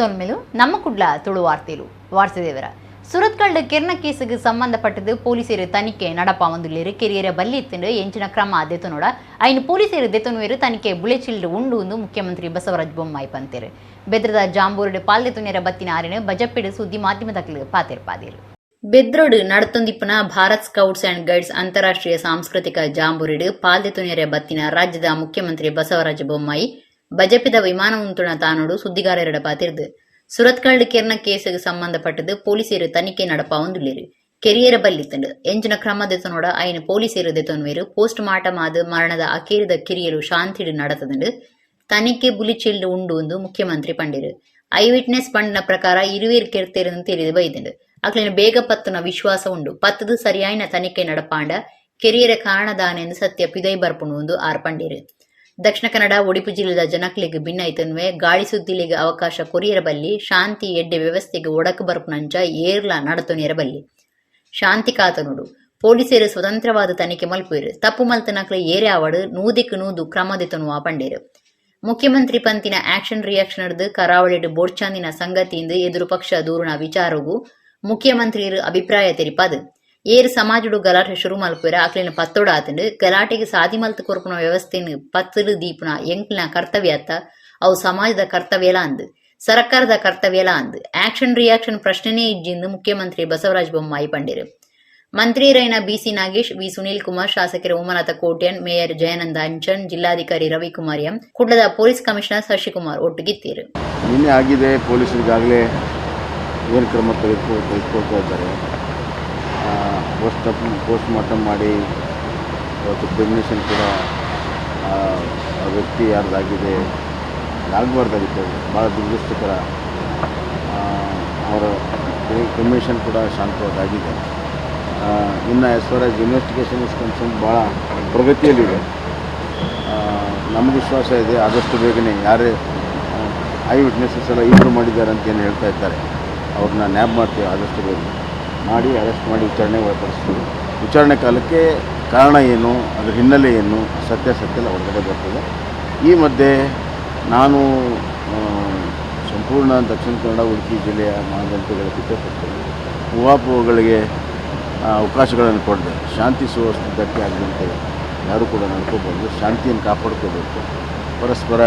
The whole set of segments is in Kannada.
ಸೋಲ್ಮೆಲು ನಮ್ಮ ಕುಡ್ಲ ತುಳು ವಾರ್ತೆಲು ವಾರ್ತೆದೇವರ ಸುರತ್ಕಲ್ಡ್ ಕಿರಣ ಕೇಸಿಗೆ ಸಂಬಂಧಪಟ್ಟದು ಪೊಲೀಸರು ತನಿಖೆ ನಡಪಾವಂದುಲ್ಲೇರು ಕೆರಿಯರ ಬಲ್ಲಿತ್ತಿಂಡು ಎಂಚಿನ ಕ್ರಮ ದೆತನೋಡ ಐನು ಪೊಲೀಸರು ದೆತನುವೇರು ತನಿಖೆ ಬುಳೆಚಿಲ್ಡು ಉಂಡು ಎಂದು ಮುಖ್ಯಮಂತ್ರಿ ಬಸವರಾಜ ಬೊಮ್ಮಾಯಿ ಪಂತೇರು ಬೆದ್ರದ ಜಾಂಬೂರುಡು ಪಾಲ್ದೆತುನೇರ ಬತ್ತಿನ ಆರಿನ ಬಜಪೆಡು ಸುದ್ದಿ ಮಾಧ್ಯಮದಕ್ಕಲು ಪಾತೇರು ಬೆದ್ರೋಡು ನಡತೊಂದಿಪ್ಪನ ಭಾರತ್ ಸ್ಕೌಟ್ಸ್ ಅಂಡ್ ಗೈಡ್ಸ್ ಅಂತಾರಾಷ್ಟ್ರೀಯ ಸಾಂಸ್ಕೃತಿಕ ಜಾಂಬೂರುಡು ಪಾಲ್ದೆತುನೇರ ಬತ್ತಿನ ರಾಜ್ಯದ ಮುಖ್ಯಮಂತ್ರಿ ಬಸವರಾಜ ಬೊಮ್ಮಾಯಿ ಬಜಪೆದ ವಿಮಾನ ಉಂತುಣ ತಾನೋಡು ಸುದ್ದಿಗಾರರ ಪಾತಿರ್ದು ಸುರತ್ಕಲ್ಡ್ ಕಿರಣ ಕೇಸಿಗೆ ಸಂಬಂಧಪಟ್ಟದು ಪೊಲೀಸರು ತನಿಖೆ ನಡಪಾವಂದುಲ್ಲೇರು ಕೆರಿಯರ ಬಲ್ಲಿತ್ತಂಡು ಎಂಚಿನ ಕ್ರಮ ದೆತನೋಡ ಐನು ಪೊಲೀಸರು ದೆತೊನ್ವೇರು ಪೋಸ್ಟ್ ಮಾರ್ಟಮ್ ಆದ ಮರಣದ ಅಕೇರಿದ ಕಿರಿಯರು ಶಾಂತಿಡು ನಡತದಂಡು ತನಿಖೆ ಬುಲಿಚಿಲ್ಡು ಉಂಡು ಎಂದು ಮುಖ್ಯಮಂತ್ರಿ ಪಂಡಿರು ಐ ವಿಟ್ನೆಸ್ ಪಂಡಿನ ಪ್ರಕಾರ ಇರುವೇರು ಕೆರ್ತೇರೆಂದು ತಿಳಿದು ಬೈದಂಡು ಅಕ್ಲಿನ ಬೇಗ ಪತ್ತನ ವಿಶ್ವಾಸ ಉಂಡು ಪತ್ತದು ಸರಿಯಾಯಿನ ತನಿಖೆ ನಡಪಾಂಡ ಕೆರಿಯರ ಕಾರಣದಾನೆಂದು ಸತ್ಯ ಪಿದೈ ಬರ್ಪುಣು ಎಂದು ಆರ್ಪಂಡಿರು ದಕ್ಷಿಣ ಕನ್ನಡ ಉಡುಪಿ ಜಿಲ್ಲೆದ ಜನಕ್ಲಿಗೆ ಭಿನ್ನ ಐತನ್ವೆ ಗಾಳಿ ಸುದ್ದಿಲಿಗೆ ಅವಕಾಶ ಕೊರಿಯರ ಬಲ್ಲಿ ಶಾಂತಿ ಎಡ್ಡೆ ವ್ಯವಸ್ಥೆಗೆ ಒಡಕು ಬರ್ಪುನಂಚ ಏರ್ಲ ನಡತೊನಿಯರ ಬಲ್ಲಿ ಶಾಂತಿ ಕಾತನುಡು ಪೊಲೀಸರು ಸ್ವತಂತ್ರವಾದ ತನಿಖೆ ಮಲ್ಪುವರು ತಪ್ಪು ಮಲ್ತನಕ್ಲೆ ಏರೆ ಆವಡು ನೂದಿಕ್ ನೂದು ಕ್ರಮದೆತನು ಪಂಡೇರು ಮುಖ್ಯಮಂತ್ರಿ ಪಂತಿನ ಆಕ್ಷನ್ ರಿಯಾಕ್ಷನ್ ಹಿಡಿದು ಕರಾವಳಿಡು ಬೋಡ್ಚಾಂದಿನ ಸಂಗತಿಯಿಂದ ಎದುರು ಪಕ್ಷ ದೂರುಣ ವಿಚಾರಗೂ ಮುಖ್ಯಮಂತ್ರಿಯರು ಅಭಿಪ್ರಾಯ ತೆರಿಪಾದು ಏರು ಸಮಾಜಡು ಗಲಾಟೆ ಶುರು ಮಲ್ಪುರ ಅಕ್ಲಿನ ಪತ್ತೋಡ ಆತಂಡು ಗಲಾಟೆಗೆ ಸಾದಿ ಮಲ್ತು ಕೊರ್ಪುನ ವ್ಯವಸ್ಥೆಯನ್ನು ಪತ್ತಲು ದೀಪುನ ಎಂಕ್ಲಿನ ಕರ್ತವ್ಯ ಅತ್ತ ಅವು ಸಮಾಜದ ಕರ್ತವ್ಯಲ ಅಂದು ಸರ್ಕಾರದ ಕರ್ತವ್ಯಲ ಅಂದು ಆಕ್ಷನ್ ರಿಯಾಕ್ಷನ್ ಪ್ರಶ್ನೆನೇ ಇಜ್ಜಿಂದು ಮುಖ್ಯಮಂತ್ರಿ ಬಸವರಾಜ ಬೊಮ್ಮಾಯಿ ಪಂಡಿರು ಮಂತ್ರಿಯರೈನ ಬಿಸಿ ನಾಗೇಶ್ ವಿ ಸುನೀಲ್ ಕುಮಾರ್ ಶಾಸಕರ ಉಮನಾಥ ಕೋಟ್ಯನ್ ಮೇಯರ್ ಜಯಾನಂದ ಅಂಚನ್ ಜಿಲ್ಲಾಧಿಕಾರಿ ರವಿಕುಮಾರ್ ಎಂ ಕುಡ್ಲದ ಪೊಲೀಸ್ ಕಮಿಷನರ್ ಶಶಿಕುಮಾರ್ ಒಟ್ಟಿಗಿತ್ತೀರು ನಿನ್ನೆ ಆಗಿದೆ ಪೊಲೀಸರಿಗಾಗಲೇ ಏನು ಕ್ರಮ ತೆಗೆದುಕೊಳ್ತಾ ಇದ್ದಾರೆ ಪೋಸ್ಟ್ ಮಾರ್ಟಮ್ ಮಾಡಿ ಇವತ್ತು ಕ್ರಿಮಿನೇಷನ್ ಕೂಡ ಆ ವ್ಯಕ್ತಿ ಯಾರ್ದಾಗಿದೆ ಆಗಬಾರ್ದಾಗಿತ್ತು ಭಾಳ ದುರದೃಷ್ಟಕರ ಅವರ ಕ್ರಿಮಿನೇಷನ್ ಕೂಡ ಶಾಂತವಾಗಿದೆ ಇನ್ನು as far as investigation is concern ಭಾಳ ಪ್ರಗತಿಯಲ್ಲಿದೆ ನಮಗೆ ವಿಶ್ವಾಸ ಇದೆ ಆದಷ್ಟು ಬೇಗನೆ ಯಾರೇ ಐ ವಿಟ್ನೆಸಸ್ ಎಲ್ಲ ಇಬ್ಬರು ಮಾಡಿದ್ದಾರೆ ಅಂತ ಏನು ಹೇಳ್ತಾ ಇದ್ದಾರೆ ಅವ್ರನ್ನ ನ್ಯಾಬ್ ಮಾಡ್ತೀವಿ ಆದಷ್ಟು ಬೇಗ ಮಾಡಿ ಅರೆಸ್ಟ್ ಮಾಡಿ ವಿಚಾರಣೆಗೆ ಒಳಪಡಿಸ್ತೀವಿ ವಿಚಾರಣೆ ಕಾಲಕ್ಕೆ ಕಾರಣ ಏನು ಅದರ ಹಿನ್ನೆಲೆ ಏನು ಸತ್ಯಾಸತ್ಯ ಹೊರಗಡೆ ಬರ್ತದೆ ಈ ಮಧ್ಯೆ ನಾನು ಸಂಪೂರ್ಣ ದಕ್ಷಿಣ ಕನ್ನಡ ಉಡುಪಿ ಜಿಲ್ಲೆಯ ಮಹಾಜನತೆಗಳ ಕಿತ್ತಪಡ್ತೇನೆ ಊಹಾಪೋಹಗಳಿಗೆ ಅವಕಾಶಗಳನ್ನು ಕೊಡದೆ ಶಾಂತಿ ಸುವ್ಯವಸ್ಥೆ ಧಕ್ಕೆ ಆಗದಂತೆ ಯಾರೂ ಕೂಡ ನಡ್ಕೋಬಾರ್ದು ಶಾಂತಿಯನ್ನು ಕಾಪಾಡ್ಕೋಬೇಕು ಪರಸ್ಪರ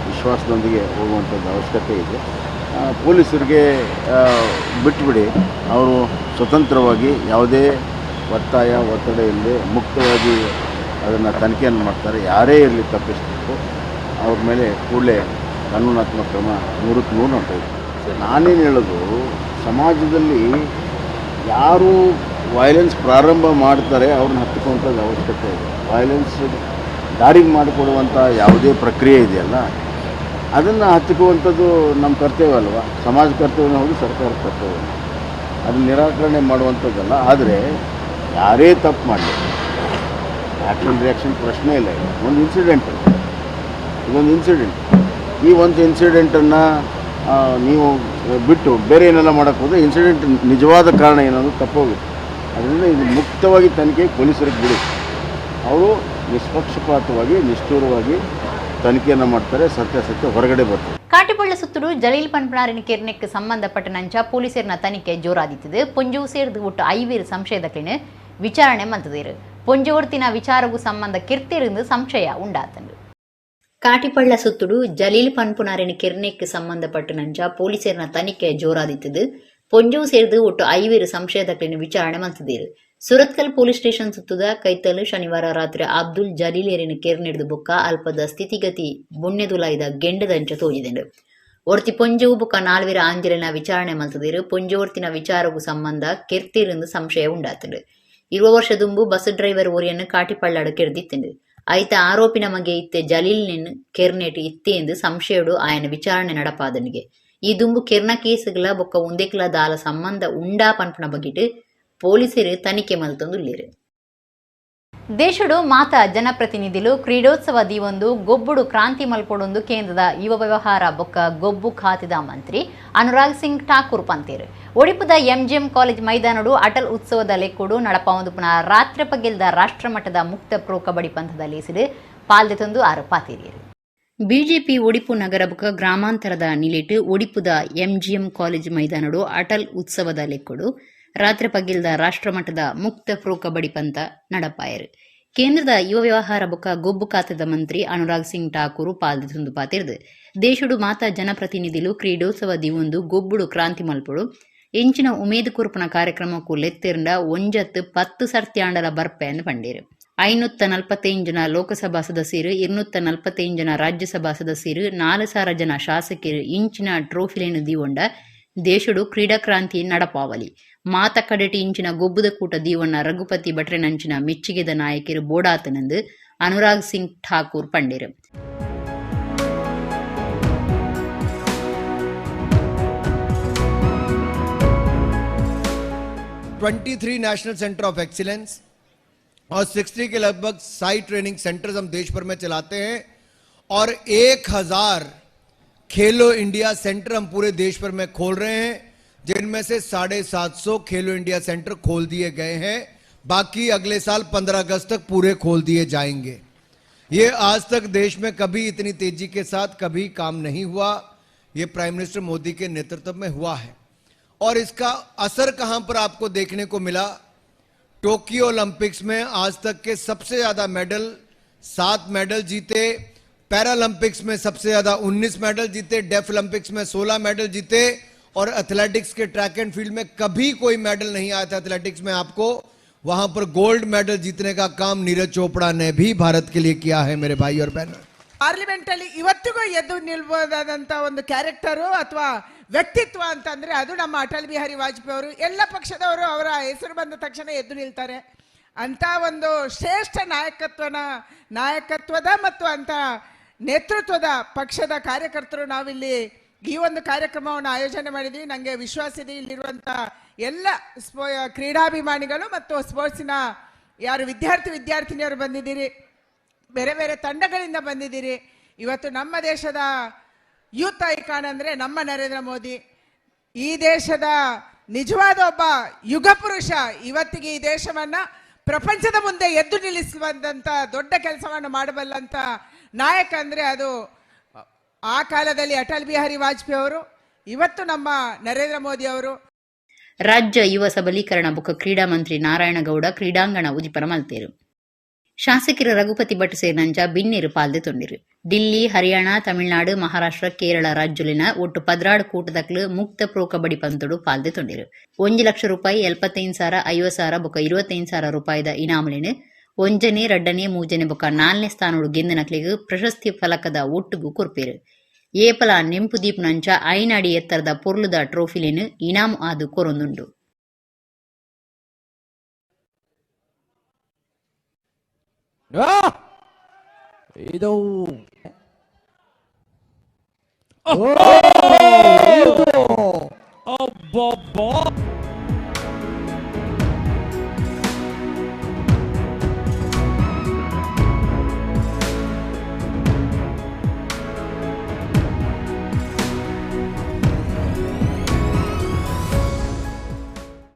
ವಿಶ್ವಾಸದೊಂದಿಗೆ ಹೋಗುವಂಥದ್ದು ಅವಶ್ಯಕತೆ ಇದೆ ಪೊಲೀಸರಿಗೆ ಬಿಟ್ಟುಬಿಡಿ ಅವರು ಸ್ವತಂತ್ರವಾಗಿ ಯಾವುದೇ ಒತ್ತಾಯ ಒತ್ತಡ ಇಲ್ಲದೆ ಮುಕ್ತವಾಗಿ ಅದನ್ನು ತನಿಖೆಯನ್ನು ಮಾಡ್ತಾರೆ ಯಾರೇ ಇರಲಿ ತಪ್ಪಿಸಬೇಕು ಅವ್ರ ಮೇಲೆ ಕೂಡಲೇ ಕಾನೂನಾತ್ಮಕ ಕ್ರಮ 100ಕ್ಕೆ 100 ಹೊಂಟೋಯ್ತು ನಾನೇನು ಹೇಳೋದು ಸಮಾಜದಲ್ಲಿ ಯಾರು ವೈಲೆನ್ಸ್ ಪ್ರಾರಂಭ ಮಾಡ್ತಾರೆ ಅವ್ರನ್ನ ಹತ್ತಿಕೊಳ್ಳುವಂಥದ್ದು ಅವಶ್ಯಕತೆ ಇದೆ ವೈಲೆನ್ಸ್ ದಾರಿಗೆ ಮಾಡಿಕೊಡುವಂಥ ಯಾವುದೇ ಪ್ರಕ್ರಿಯೆ ಇದೆಯಲ್ಲ ಅದನ್ನು ಹತ್ತಿಕ್ಕುವಂಥದ್ದು ನಮ್ಮ ಕರ್ತವ್ಯ ಅಲ್ವಾ ಸಮಾಜ ಕರ್ತವ್ಯ ಹೌದು ಸರ್ಕಾರದ ಕರ್ತವ್ಯ ಅದನ್ನು ನಿರಾಕರಣೆ ಮಾಡುವಂಥದ್ದಲ್ಲ ಆದರೆ ಯಾರೇ ತಪ್ಪು ಮಾಡಲಿ ಆ್ಯಕ್ಷನ್ ರಿಯಾಕ್ಷನ್ ಪ್ರಶ್ನೆ ಇಲ್ಲ ಒಂದು ಇನ್ಸಿಡೆಂಟ್ ಇದೊಂದು ಇನ್ಸಿಡೆಂಟ್ ಈ ಒಂದು ಇನ್ಸಿಡೆಂಟನ್ನು ನೀವು ಬಿಟ್ಟು ಬೇರೆ ಏನೆಲ್ಲ ಮಾಡೋಕ್ಕೆ ಹೋದರೆ ಇನ್ಸಿಡೆಂಟ್ ನಿಜವಾದ ಕಾರಣ ಏನದು ತಪ್ಪೋಗುತ್ತೆ ಅದರಿಂದ ಇದು ಮುಕ್ತವಾಗಿ ತನಿಖೆ ಪೊಲೀಸರಿಗೆ ಬಿಡಿ ಅವರು ನಿಷ್ಪಕ್ಷಪಾತವಾಗಿ ನಿಷ್ಠೂರವಾಗಿ ತನಿಖೆಯನ್ನು ಮಾಡ್ತಾರೆ ಸತ್ಯಾಸತ್ಯ ಹೊರಗಡೆ ಬರ್ತಾರೆ ಕಾಟಿಪಳ್ಳ ಸುತ್ತೂರು ಜಲೀಲ್ ಪನ್ಪನಾರಿನ ಕಿರಣಕ್ಕೆ ಸಂಬಂಧಪಟ್ಟ ನಂಚ ಪೊಲೀಸರಿನ ತನಿಖೆ ಜೋರಾದಿತ್ತಿದೆ ಪೊಂಜವು ಸೇರಿದು ಒಟ್ಟು 5 ಸಂಶಯದಕ್ಲಿನ ವಿಚಾರಣೆ ಮಂತದೇರು ಪೊಂಜವರ್ತಿನ ವಿಚಾರಗೂ ಸಂಬಂಧ ಕಿರ್ತಿರಿಂದ ಸಂಶಯ ಉಂಡಾತಂಡು ಕಾಟಿಪಳ್ಳ ಸುತ್ತೂರು ಜಲೀಲ್ ಪನ್ಪುನಾರಿನ ಕಿರಣಕ್ಕೆ ಸಂಬಂಧಪಟ್ಟ ನಂಚ ಪೊಲೀಸರಿನ ತನಿಖೆ ಜೋರಾದಿತ್ತಿದೆ ಪೊಂಜವು ಸೇರಿದು ಒಟ್ಟು 5 ಸಂಶಯದಕ್ಲಿನ ವಿಚಾರಣೆ ಮಂತದೇರು ಸುರತ್ಕಲ್ ಪೊಲೀಸ್ ಸ್ಟೇಷನ್ ಸುತ್ತದ ಕೈತಲು ಶನಿವಾರ ರಾತ್ರಿ ಅಬ್ದುಲ್ ಜಲೀಲೇರಿನ ಕೇರ್ನಿಡಿದು ಬೊಕ್ಕ ಅಲ್ಪದ ಸ್ಥಿತಿಗತಿ ಬುಣ್ಯದುಲಾಯ್ದ ಗೆಂಡದಂಚ ತೋಜಿದೆಂಡು ಒರ್ತಿ ಪೊಂಜವು ಬೊಕ್ಕ 4 ಆಂಜಲಿನ ವಿಚಾರಣೆ ಮಲ್ತದಿರು ಪೊಂಜವರ್ತಿನ ವಿಚಾರಗೂ ಸಂಬಂಧ ಕೆರ್ತಿರಿಂದ ಸಂಶಯ ಉಂಡಾತಂಡು 20 ವರ್ಷ ದುಂಬು ಬಸ್ ಡ್ರೈವರ್ ಓರಿಯನ್ನು ಕಾಟಿಪಳ್ಳಾಡು ಕೆರ್ದಿತ್ತಂಡು ಐತ ಆರೋಪಿನ ಮಗೆ ಇತ್ತೆ ಜಲೀಲ್ನಿನ್ ಕೆರ್ನೆಟ್ ಇತ್ತೆ ಎಂದು ಸಂಶಯಡು ಆಯನ ವಿಚಾರಣೆ ನಡಪಾದನಿಗೆ ಈ ದುಂಬು ಕೆರ್ನ ಕೇಸುಗಳ ಬೊಕ್ಕ ಉಂದೆಕ್ಲ ದಾಲ ಸಂಬಂಧ ಉಂಡಾ ಪನ್ಪುನ ಬಗಿಟ್ಟು ಪೊಲೀಸರು ತನಿಖೆ ಮಲ್ತೊಂದುಲ್ಲೇರು ದೇಶಡು ಮಾತ ಜನಪ್ರತಿನಿಧಿಲು ಕ್ರೀಡೋತ್ಸವ ದೀವೊಂದು ಗೊಬ್ಬುಡು ಕ್ರಾಂತಿ ಮಲ್ಪೊಡೊಂದು ಕೇಂದ್ರದ ಯುವ ವ್ಯವಹಾರ ಬೊಕ್ಕ ಗೊಬ್ಬು ಖಾತೆದ ಮಂತ್ರಿ ಅನುರಾಗ್ ಸಿಂಗ್ ಠಾಕೂರ್ ಪಂತೇರು ಒಡಿಪುದ ಎಂಜಿಎಂ ಕಾಲೇಜ್ ಮೈದಾನಡು ಅಟಲ್ ಉತ್ಸವದ ಲೆಕ್ಕುಡು ನಡಪಾವೊಂದು ಪುನಃ ರಾತ್ರಿ ಪಗೆಲ್ದ ರಾಷ್ಟ್ರಮಟ್ಟದ ಮುಕ್ತ ಪ್ರೊ ಕಬಡ್ಡಿ ಪಂಥದಲ್ಲಿ ಸಿಡು ಪಾಲ್ದೆತೊಂದು ಆರು ಪಾತಿರಿಯರು ಬಿಜೆಪಿ ಒಡಿಪು ನಗರ ಬುಕ ಗ್ರಾಮಾಂತರದ ನಿಲಿಟ್ಟು ಒಡಿಪುದ ಎಂಜಿಎಂ ಕಾಲೇಜ್ ಮೈದಾನಡು ಅಟಲ್ ಉತ್ಸವದ ಲೆಕ್ಕಡು ರಾತ್ರಿ ಪಗಿಲ್ದ ರಾಷ್ಟ್ರಮಟ್ಟದ ಮುಕ್ತ ಪ್ರೊ ಕಬಡ್ಡಿ ಪಂತ ನಡಪಾಯರು. ಕೇಂದ್ರದ ಯುವ ವ್ಯವಹಾರ ಬುಕ ಗೊಬ್ಬು ಖಾತೆದ ಮಂತ್ರಿ ಅನುರಾಗ್ ಸಿಂಗ್ ಠಾಕೂರ್ ಪಾಲ್ದಿತುಂದು ಪಾತಿರ್ದು ದೇಶಡು ಮಾತಾ ಜನಪ್ರತಿನಿಧಿಲು ಕ್ರೀಡೋತ್ಸವ ದಿವೊಂದು ಗೊಬ್ಬುಡು ಕ್ರಾಂತಿ ಮಲ್ಪುಡು ಎಂಚಿನ ಉಮೇದು ಕುರುಪನ ಕಾರ್ಯಕ್ರಮಕ್ಕೂ ಲೆತ್ತಿರಂಡ 10 ಸರ್ತ್ಯಾಂಡಲ ಬರ್ಪೆಯನ್ನು ಪಂಡೇರು. 545 ಜನ ಲೋಕಸಭಾ ಸದಸ್ಯರು, 245 ಜನ ರಾಜ್ಯಸಭಾ ಸದಸ್ಯರು, 4,000 ಜನ ಶಾಸಕರು ಇಂಚಿನ ಟ್ರೋಫಿಲೇನು ದೀವೊಂಡ ದೇಶಡು ಕ್ರೀಡಾ ಕ್ರಾಂತಿ ನಡಪಾವಲಿ ಮಾತ ಕಡೆಟಿ ಇಂಚಿನ ಗೊಬ್ಬುದ ಕೂಟ ದೀವಣ್ಣ ರಘುಪತಿ ಭಟ್ರೆನಂಚಿನ ಮೆಚ್ಚುಗೆದ ನಾಯಕರು ಬೋಡಾತನೆಂದು ಅನುರಾಗ್ ಸಿಂಗ್ ಠಾಕೂರ್ ಪಂಡೇರು. नेशनल सेंटर ऑफ एक्सीलेंस और 60 के लगभग साइट ट्रेनिंग सेंटर्स हम देश भर में चलाते हैं और 1000 खेलो इंडिया सेंटर हम पूरे देश भर में खोल रहे हैं, जिनमें से 750 खेलो इंडिया सेंटर खोल दिए गए हैं. बाकी अगले साल 15 अगस्त तक पूरे खोल दिए जाएंगे. ये आज तक देश में कभी इतनी तेजी के साथ कभी काम नहीं हुआ. ये प्राइम मिनिस्टर मोदी के नेतृत्व में हुआ है और इसका असर कहां पर आपको देखने को मिला. टोक्यो ओलंपिक्स में आज तक के सबसे ज्यादा मेडल 7 मेडल जीते, पैरालंपिक्स में सबसे ज्यादा 19 मेडल जीते, डेफ ओलंपिक्स में 16 मेडल जीते और एथलेटिक्स के ट्रैक एंड फील्ड में कभी कोई मेडल नहीं आया था एथलेटिक्स में आपको. वहां पर गोल्ड मेडल जीतने का काम नीरज चोपड़ा ने भी भारत के लिए किया है मेरे भाई और बहनों. ಪಾರ್ಲಿಮೆಂಟ್ ಅಲ್ಲಿ ಇವತ್ತಿಗೂ ಎದ್ದು ನಿಲ್ಬಹುದಾದಂತ ಒಂದು ಕ್ಯಾರೆಕ್ಟರು ಅಥವಾ ವ್ಯಕ್ತಿತ್ವ ಅಂತಂದ್ರೆ ಅದು ನಮ್ಮ ಅಟಲ್ ಬಿಹಾರಿ ವಾಜಪೇಯಿ ಅವರು. ಎಲ್ಲ ಪಕ್ಷದವರು ಅವರ ಹೆಸರು ಬಂದ ತಕ್ಷಣ ಎದ್ದು ನಿಲ್ತಾರೆ. ಅಂತ ಒಂದು ಶ್ರೇಷ್ಠ ನಾಯಕತ್ವದ ಮತ್ತು ಅಂತ ನೇತೃತ್ವದ ಪಕ್ಷದ ಕಾರ್ಯಕರ್ತರು ನಾವಿಲ್ಲಿ ಈ ಒಂದು ಕಾರ್ಯಕ್ರಮವನ್ನು ಆಯೋಜನೆ ಮಾಡಿದ್ವಿ. ನನಗೆ ವಿಶ್ವಾಸ ಇದೆ ಇಲ್ಲಿರುವಂತ ಎಲ್ಲ ಕ್ರೀಡಾಭಿಮಾನಿಗಳು ಮತ್ತು ಸ್ಪೋರ್ಟ್ಸಿನ ಯಾರು ವಿದ್ಯಾರ್ಥಿನಿಯರು ಬಂದಿದ್ದೀರಿ, ಬೇರೆ ಬೇರೆ ತಂಡಗಳಿಂದ ಬಂದಿದ್ದೀರಿ. ಇವತ್ತು ನಮ್ಮ ದೇಶದ ಯೂತ್ ಐಕಾನ್ ಅಂದರೆ ನಮ್ಮ ನರೇಂದ್ರ ಮೋದಿ, ಈ ದೇಶದ ನಿಜವಾದ ಒಬ್ಬ ಯುಗ ಪುರುಷ. ಇವತ್ತಿಗೆ ಈ ದೇಶವನ್ನು ಪ್ರಪಂಚದ ಮುಂದೆ ಎದ್ದು ನಿಲ್ಲಿಸುವಂಥ ದೊಡ್ಡ ಕೆಲಸವನ್ನು ಮಾಡಬಲ್ಲಂಥ ನಾಯಕ ಅಂದರೆ ಅದು ಆ ಕಾಲದಲ್ಲಿ ಅಟಲ್ ಬಿಹಾರಿ ವಾಜಪೇಯಿ ಅವರು, ಇವತ್ತು ನಮ್ಮ ನರೇಂದ್ರ ಮೋದಿ ಅವರು. ರಾಜ್ಯ ಯುವ ಸಬಲೀಕರಣ ಬುಕ ಕ್ರೀಡಾ ಮಂತ್ರಿ ನಾರಾಯಣಗೌಡ ಕ್ರೀಡಾಂಗಣ ಉದಿಪರ ಮಲ್ತೇರು. ಶಾಸಕರು ರಘುಪತಿ ಭಟ್ ಸೇರಿನಂಚ ಬಿನ್ನೇರು ಪಾಲ್ದೆತೊಂಡಿರು. ಡಿಲ್ಲಿ, ಹರಿಯಾಣ, ತಮಿಳುನಾಡು, ಮಹಾರಾಷ್ಟ್ರ, ಕೇರಳ ರಾಜ್ಯಲಿನ ಒಟ್ಟು 16 ಕೂಟದಕ್ಲು ಮುಕ್ತ ಪ್ರೊ ಕಬಡ್ಡಿ ಪಂತೊಡು ಪಾಲ್ದೆತೊಂಡಿರು. 1 ಲಕ್ಷ ರೂಪಾಯಿ, 75,000, 50,000 ಬೊಕ 25,000 ರೂಪಾಯಿದ ಇನಾಮುಲಿನ 1ನೇ, 2ನೇ, 3ನೇ ಬೊಕ 4ನೇ ಸ್ಥಾನೋಡು ಗೆಂದಿನಕ್ಲಿಗೆ ಪ್ರಶಸ್ತಿ ಫಲಕದ ಒಟ್ಟುಗೂ ಕೊರ್ಪೇರು. ಏಪಲ ನೆಂಪು ದೀಪ್ನಂಚ 5 ಅಡಿ ಎತ್ತರದ ಪೊರ್ಲುದ ಟ್ರೋಫಿಲಿನ ಇನಾಮು ಆದು ಕೊರೊಂದುಂಡು. ಇದು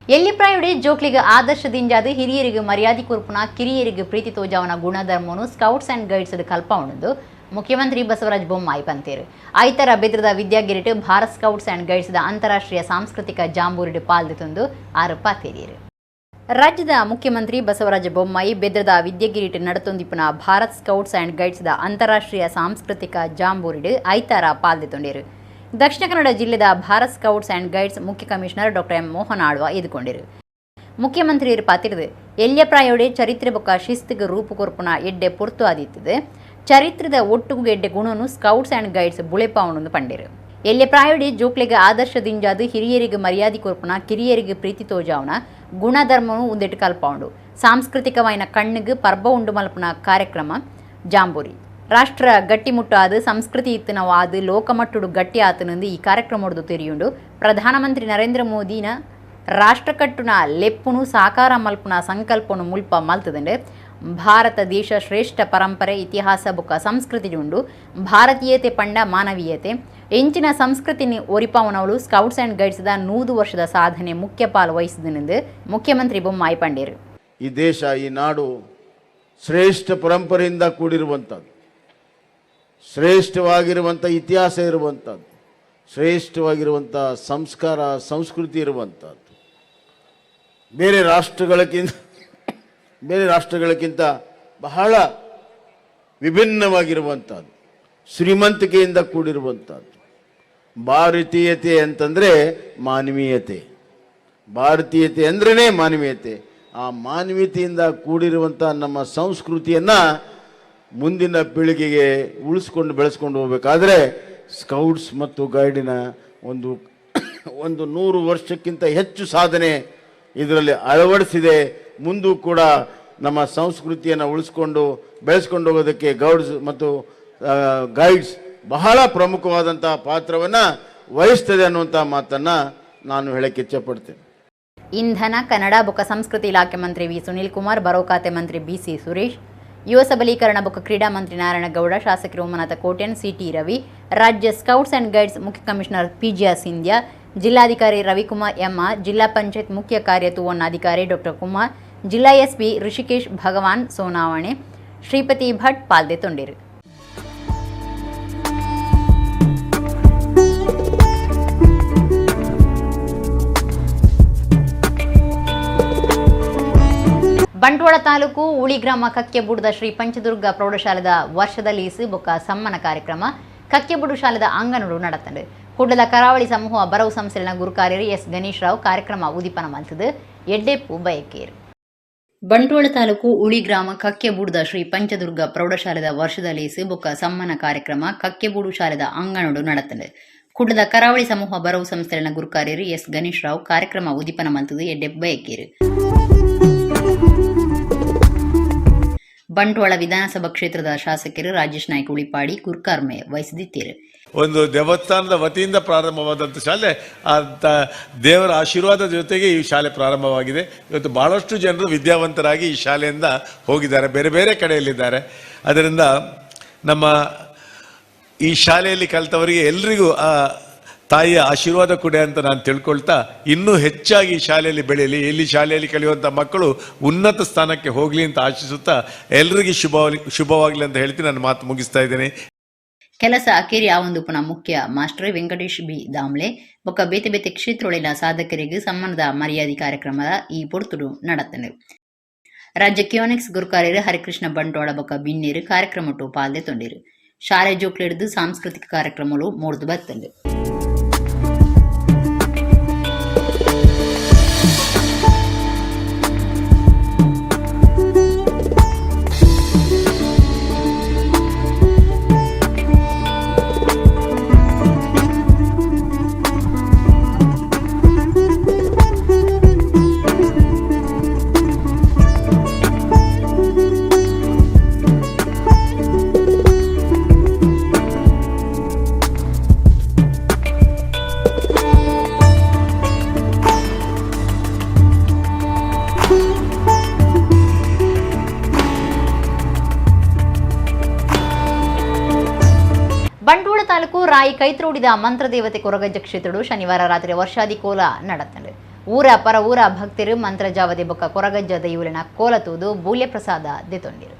ಎಲ್ಲಿಪ್ರಾಯುಡೆ ಜೋಕ್ಲಿಗೆ ಆದರ್ಶದಿಂಜಾದ ಹಿರಿಯರಿಗೆ ಮರ್ಯಾದೆ ಕೊರ್ಪುನ ಕಿರಿಯರಿಗೆ ಪ್ರೀತಿ ತೋಜಾವನ ಗುಣಧರ್ಮವನ್ನು ಸ್ಕೌಟ್ಸ್ ಅಂಡ್ ಗೈಡ್ಸ್ ಕಲ್ಪವಣದು ಮುಖ್ಯಮಂತ್ರಿ ಬಸವರಾಜ ಬೊಮ್ಮಾಯಿ ಪಂತೇರು. ಐತರ ಬೆದ್ರದ ವಿದ್ಯಾಗಿರಿಟ್ ಭಾರತ್ ಸ್ಕೌಟ್ಸ್ ಅಂಡ್ ಗೈಡ್ಸ್ ಅಂತಾರಾಷ್ಟ್ರೀಯ ಸಾಂಸ್ಕೃತಿಕ ಜಾಂಬೂರಿಡ್ ಪಾಲ್ದಿತೊಂದು ಆರೋಪ ತೇರಿರು. ರಾಜ್ಯದ ಮುಖ್ಯಮಂತ್ರಿ ಬಸವರಾಜ ಬೊಮ್ಮಾಯಿ ಬೆದ್ರದ ವಿದ್ಯಾಗಿರಿಟ್ ನಡತೊಂದಿಪ್ಪನ ಭಾರತ್ ಸ್ಕೌಟ್ಸ್ ಅಂಡ್ ಗೈಡ್ಸ್ ಅಂತಾರಾಷ್ಟ್ರೀಯ ಸಾಂಸ್ಕೃತಿಕ ಜಾಂಬೂರಿಡ್ ಐತಾರ ಪಾಲ್ದಿತೊಂಡಿರು. ದಕ್ಷಿಣ ಕನ್ನಡ ಜಿಲ್ಲೆದ ಭಾರತ್ ಸ್ಕೌಟ್ಸ್ ಅಂಡ್ ಗೈಡ್ಸ್ ಮುಖ್ಯ commissioner doctor M Mohan Alva ಎದುಕೊಂಡಿರು. ಮುಖ್ಯಮಂತ್ರಿಯರು ಪಾತಿರದು ಎಲ್ಯಪ್ರಾಯೋಡೆ ಚರಿತ್ರೆ ಬೊಕ್ಕ ಶಿಸ್ತಿಗೆ ರೂಪು ಕೊರ್ಪುನ ಎಡ್ಡೆ ಪೊರ್ತು ಆದಿತ್ತದೆ. ಚರಿತ್ರದ ಒಟ್ಟುಗು ಎಡ್ಡೆ ಗುಣನು ಸ್ಕೌಟ್ಸ್ ಅಂಡ್ ಗೈಡ್ಸ್ ಬುಳೆಪಾವಣನ್ನು ಪಂಡಿರು. ಎಲ್ಯಪ್ರಾಯೋಡೆ ಜೋಕ್ಲೆಗೆ ಆದರ್ಶದಿಂಜಾದು ಹಿರಿಯರಿಗೆ ಮರ್ಯಾದೆ ಕೊರ್ಪುನ ಕಿರಿಯರಿಗೆ ಪ್ರೀತಿ ತೋಜಾವನ ಗುಣಧರ್ಮನು ಉಂದೆಟ್ಟು ಕಲ್ಪೌಂಡು ಸಾಂಸ್ಕೃತಿಕವಾಯಿನ ಕಣ್ಣಿಗೆ ಪರ್ಬ ಉಂಡು ಮಲ್ಪುನ ಕಾರ್ಯಕ್ರಮ ಜಾಂಬೂರಿ. ರಾಷ್ಟ್ರ ಗಟ್ಟಿಮುಟ್ಟಾದು ಸಂಸ್ಕೃತಿ ಇತ್ತನವಾದು ಲೋಕಮಟ್ಟುಡು ಗಟ್ಟಿ ಆತನಂದು ಈ ಕಾರ್ಯಕ್ರಮದ್ದು ತೆರೆಯುಂಡು ಪ್ರಧಾನಮಂತ್ರಿ ನರೇಂದ್ರ ಮೋದಿನ ರಾಷ್ಟ್ರ ಕಟ್ಟುನ ಲೆಪ್ಪುನು ಸಾಕಾರ ಮಲ್ಪುನ ಸಂಕಲ್ಪನು ಮುಲ್ಪ ಮಲ್ತದಂಡೆ ಭಾರತ ದೇಶ ಶ್ರೇಷ್ಠ ಪರಂಪರೆ ಇತಿಹಾಸ ಬುಕ್ಕ ಸಂಸ್ಕೃತಿ ಉಂಡು ಭಾರತೀಯತೆ ಪಂಡ ಮಾನವೀಯತೆ ಎಂಚಿನ ಸಂಸ್ಕೃತಿನಿ ಒರಿಪಾವನವಳು ಸ್ಕೌಟ್ಸ್ ಅಂಡ್ ಗೈಡ್ಸ್ 100 ವರ್ಷದ ಸಾಧನೆ ಮುಖ್ಯ ಪಾಲು ವಹಿಸಿದನೆಂದು ಮುಖ್ಯಮಂತ್ರಿ ಬೊಮ್ಮಾಯಿ ಪಂಡೇರು. ಈ ದೇಶ, ಈ ನಾಡು ಶ್ರೇಷ್ಠ ಪರಂಪರೆಯಿಂದ ಕೂಡಿರುವಂಥದ್ದು. ಶ್ರೇಷ್ಠವಾಗಿರುವಂಥ ಇತಿಹಾಸ ಇರುವಂಥದ್ದು, ಶ್ರೇಷ್ಠವಾಗಿರುವಂಥ ಸಂಸ್ಕಾರ ಸಂಸ್ಕೃತಿ ಇರುವಂಥದ್ದು, ಬೇರೆ ರಾಷ್ಟ್ರಗಳಕ್ಕಿಂತ ಬಹಳ ವಿಭಿನ್ನವಾಗಿರುವಂಥದ್ದು, ಶ್ರೀಮಂತಿಕೆಯಿಂದ ಕೂಡಿರುವಂಥದ್ದು. ಭಾರತೀಯತೆ ಅಂತಂದರೆ ಮಾನವೀಯತೆ, ಭಾರತೀಯತೆ ಅಂದ್ರೇ ಮಾನವೀಯತೆ. ಆ ಮಾನವೀಯತೆಯಿಂದ ಕೂಡಿರುವಂಥ ನಮ್ಮ ಸಂಸ್ಕೃತಿಯನ್ನು ಮುಂದಿನ ಪೀಳಿಗೆಗೆ ಉಳಿಸ್ಕೊಂಡು ಬೆಳೆಸ್ಕೊಂಡು ಹೋಗಬೇಕಾದ್ರೆ ಸ್ಕೌಟ್ಸ್ ಮತ್ತು ಗೈಡಿನ ಒಂದು 100 ವರ್ಷಕ್ಕಿಂತ ಹೆಚ್ಚು ಸಾಧನೆ ಇದರಲ್ಲಿ ಅಳವಡಿಸಿದೆ. ಮುಂದೂ ಕೂಡ ನಮ್ಮ ಸಂಸ್ಕೃತಿಯನ್ನು ಉಳಿಸ್ಕೊಂಡು ಬೆಳೆಸ್ಕೊಂಡು ಹೋಗೋದಕ್ಕೆ ಗೌಡ್ಸ್ ಮತ್ತು ಗೈಡ್ಸ್ ಬಹಳ ಪ್ರಮುಖವಾದಂಥ ಪಾತ್ರವನ್ನು ವಹಿಸ್ತದೆ ಅನ್ನುವಂಥ ಮಾತನ್ನು ನಾನು ಹೇಳಕ್ಕೆ ಇಚ್ಛೆಪಡ್ತೇನೆ. ಇಂಧನ, ಕನ್ನಡ ಬೊಕ್ಕ ಸಂಸ್ಕೃತಿ ಇಲಾಖೆ ಮಂತ್ರಿ ವಿ ಸುನೀಲ್ ಕುಮಾರ್, ಬರೋ ಖಾತೆ ಮಂತ್ರಿ BC ಸುರೇಶ್, ಯುವ ಸಬಲೀಕರಣ ಬೊಕ್ಕ ಕ್ರೀಡಾ ಮಂತ್ರಿ ನಾರಾಯಣಗೌಡ, ಶಾಸಕರು ಉಮ್ಮನಾಥ ಕೋಟ್ಯನ್, CT ರವಿ, ರಾಜ್ಯ ಸ್ಕೌಟ್ಸ್ ಅಂಡ್ ಗೈಡ್ಸ್ ಮುಖ್ಯ ಕಮಿಷನರ್ PGR ಸಿಂಧ್ಯಾ, ಜಿಲ್ಲಾಧಿಕಾರಿ ರವಿಕುಮಾರ್ MR, ಜಿಲ್ಲಾ ಪಂಚಾಯತ್ ಮುಖ್ಯ ಕಾರ್ಯತುವನ್ನಾಧಿಕಾರಿ ಡಾ ಕುಮಾರ್, ಜಿಲ್ಲಾ SP ಋಷಿಕೇಶ್ ಭಗವಾನ್ ಸೋನಾವಣೆ, ಶ್ರೀಪತಿ ಭಟ್ ಪಾಲ್ದೆ ತೊಂಡಿರು. ಬಂಟ್ವಾಳ ತಾಲೂಕು ಉಳಿ ಗ್ರಾಮ ಕಕ್ಕೆಬುಡದ ಶ್ರೀ ಪಂಚದುರ್ಗ ಪ್ರೌಢಶಾಲೆದ ವರ್ಷದ ಲೀಸು ಬೊಕ್ಕ ಸಮ್ಮನ ಕಾರ್ಯಕ್ರಮ ಕಕ್ಕೆಬುಡು ಶಾಲೆದ ಅಂಗನಡು ನಡತಂಡು. ಕುಡ್ಲದ ಕರಾವಳಿ ಸಮೂಹ ಬರವು ಸಂಸ್ಥೆನ ಗುರುಕಾರ್ಯರು S ಗಣೇಶ್ ರಾವ್ ಕಾರ್ಯಕ್ರಮ ಉದಿಪನ ಮಲ್ತದು ಎಡ್ಡೆಪ್ಪು ಬಯಕೇರು. ಬಂಟ್ವಾಳ ತಾಲೂಕು ಉಳಿ ಗ್ರಾಮ ಕಕ್ಕೆಬುಡದ ಶ್ರೀ ಪಂಚದುರ್ಗ ಪ್ರೌಢಶಾಲೆದ ವರ್ಷದ ಲೀಸು ಬೊಕ್ಕ ಸಮ್ಮನ ಕಾರ್ಯಕ್ರಮ ಕಕ್ಕೆಬುಡು ಶಾಲೆದ ಅಂಗನಡು ನಡತಂಡು. ಕುಡ್ಲದ ಕರಾವಳಿ ಸಮೂಹ ಬರವು ಸಂಸ್ಥೆನ ಗುರುಕಾರ್ಯರು S ಗಣೇಶ್ ರಾವ್ ಕಾರ್ಯಕ್ರಮ ಉದಿಪನ ಮಲ್ತದು ಎಡ್ಡೆಪ್ಪು ಬಯಕೇರು. ಬಂಟ್ವಾಳ ವಿಧಾನಸಭಾ ಕ್ಷೇತ್ರದ ಶಾಸಕರು ರಾಜೇಶ್ ನಾಯ್ಕ ಉಳಿಪಾಡಿ ಗುರುಕಾರ್ಮೆ ವಹಿಸಿದ್ದೀರು. ಒಂದು ದೇವಸ್ಥಾನದ ವತಿಯಿಂದ ಪ್ರಾರಂಭವಾದಂಥ ಶಾಲೆ, ಅಂತ ದೇವರ ಆಶೀರ್ವಾದದ ಜೊತೆಗೆ ಈ ಶಾಲೆ ಪ್ರಾರಂಭವಾಗಿದೆ. ಇವತ್ತು ಬಹಳಷ್ಟು ಜನರು ವಿದ್ಯಾವಂತರಾಗಿ ಈ ಶಾಲೆಯಿಂದ ಹೋಗಿದ್ದಾರೆ, ಬೇರೆ ಬೇರೆ ಕಡೆಯಲ್ಲಿದ್ದಾರೆ. ಅದರಿಂದ ನಮ್ಮ ಈ ಶಾಲೆಯಲ್ಲಿ ಕಲಿತವರಿಗೆ ಎಲ್ರಿಗೂ ಆ ತಾಯಿಯ ಆಶೀರ್ವಾದ ಕೊಡೆ ಅಂತ ನಾನು ತಿಳ್ಕೊಳ್ತಾ, ಇನ್ನೂ ಹೆಚ್ಚಾಗಿ ಶಾಲೆಯಲ್ಲಿ ಬೆಳೆಯಲಿ, ಇಲ್ಲಿ ಶಾಲೆಯಲ್ಲಿ ಕಲಿಯುವಂಥ ಮಕ್ಕಳು ಉನ್ನತ ಸ್ಥಾನಕ್ಕೆ ಹೋಗಲಿ ಅಂತ ಆಶಿಸುತ್ತಾ ಎಲ್ರಿಗೂ ಶುಭವಾಗಲಿ ಅಂತ ಹೇಳ್ತೀನಿ ನನ್ನ ಮಾತು ಮುಗಿಸ್ತಾ ಇದ್ದೇನೆ. ಕೆಲಸ ಅಕೇರಿ ಆವೊಂದು ಪುನಃ ಮುಖ್ಯ ಮಾಸ್ಟರ್ ವೆಂಕಟೇಶ್ ಬಿ ದಾಮ್ಲೆ ಬೊಕ್ಕ ಬೇತೆ ಬೇತೆ ಕ್ಷೇತ್ರೊಳಿನ ಸಾಧಕರಿಗೆ ಸಮ್ಮಾನದ ಮರ್ಯಾದೆ ಕಾರ್ಯಕ್ರಮದ ಈ ಪೊರ್ತುಡು ನಡತಂಡು. ರಾಜ್ಯ ಕಿಯೋನಿಕ್ಸ್ ಗುರುಕಾರ್ಯರು ಹರಿಕೃಷ್ಣ ಬಂಟ್ವಾಳ ಬೊಕ್ಕ ಬಿನ್ನೀರು ಕಾರ್ಯಕ್ರಮಟ್ಟು ಪಾಲ್ದೆ ತೊಂಡಿರು. ಶಾಲೆ ಜೋಕ್ಲೆಡ್ದು ಸಾಂಸ್ಕೃತಿಕ ಕಾರ್ಯಕ್ರಮಗಳು ಮೂಡ್ದು ಬರ್ತಂಡು. ಬಂಟ್ವಾಳ ತಾಲೂಕು ರಾಯಿ ಕೈತ್ರೋಡಿದ ಮಂತ್ರದೇವತೆ ಕೊರಗಜ್ಜ ಕ್ಷೇತ್ರಡು ಶನಿವಾರ ರಾತ್ರಿ ವರ್ಷಾದಿ ಕೋಲ ನಡತಂಡು. ಊರ ಪರ ಊರ ಭಕ್ತರು ಮಂತ್ರಜಾವದೆ ಬೊಕ್ಕ ಕೊರಗಜ್ಜ ದೈವಲಿನ ಕೋಲ ತೂದು ಬೂಲ್ಯ ಪ್ರಸಾದ ದೆತೊಂಡಿರು.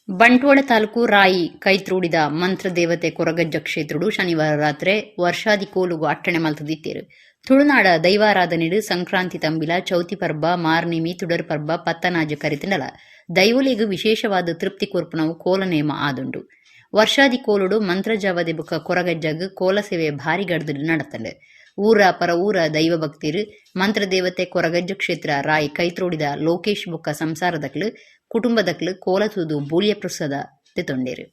ಬಂಟ್ವಾಳ ತಾಲೂಕು ರಾಯಿ ಕೈತ್ರೋಡಿದ ಮಂತ್ರದೇವತೆ ಕೊರಗಜ್ಜ ಕ್ಷೇತ್ರಡು ಶನಿವಾರ ರಾತ್ರಿ ವರ್ಷಾದಿ ಕೋಲುಗು ಅಟ್ಟಣೆ ಮಲ್ತದಿತ್ತೇರು. ತುಳುನಾಡ ದೈವಾರಾಧನೆಡು ಸಂಕ್ರಾಂತಿ ತಂಬಿಲ ಚೌತಿ ಪರ್ಬ ಮಾರ್ನಿಮಿ ತುಡರ್ ಪರ್ಬ ಪತ್ತನಾಜ ಕರಿತಿನಲ ದೈವಲಿಗು ವಿಶೇಷವಾದ ತೃಪ್ತಿ ಕೊರ್ಪುನವು ಕೋಲ ನೇಮ ಆದುಂಡು. ವರ್ಷಾದಿ ಕೋಲುಡು ಮಂತ್ರಜಾವದೆ ಬೊಕ್ಕ ಕೊರಗಜ್ಜಗ್ ಕೋಲ ಸೇವೆ ಭಾರಿ ಗಡ್ದು ನಡತಂಡು. ಊರ ಪರ ಊರ ದೈವ ಭಕ್ತಿರು ಮಂತ್ರದೇವತೆ ಕೊರಗಜ್ಜ ಕ್ಷೇತ್ರ ರಾಯಿ ಕೈತ್ರೋಡಿದ ಲೋಕೇಶ್ ಬೊಕ್ಕ ಸಂಸಾರದಕ್ಲು ಕುಟುಂಬದಕ್ಲು ಕೋಲ ತೂದು ಬೂಲ್ಯ ಪ್ರಸಾದ ತೆತೊಂಡೇರು.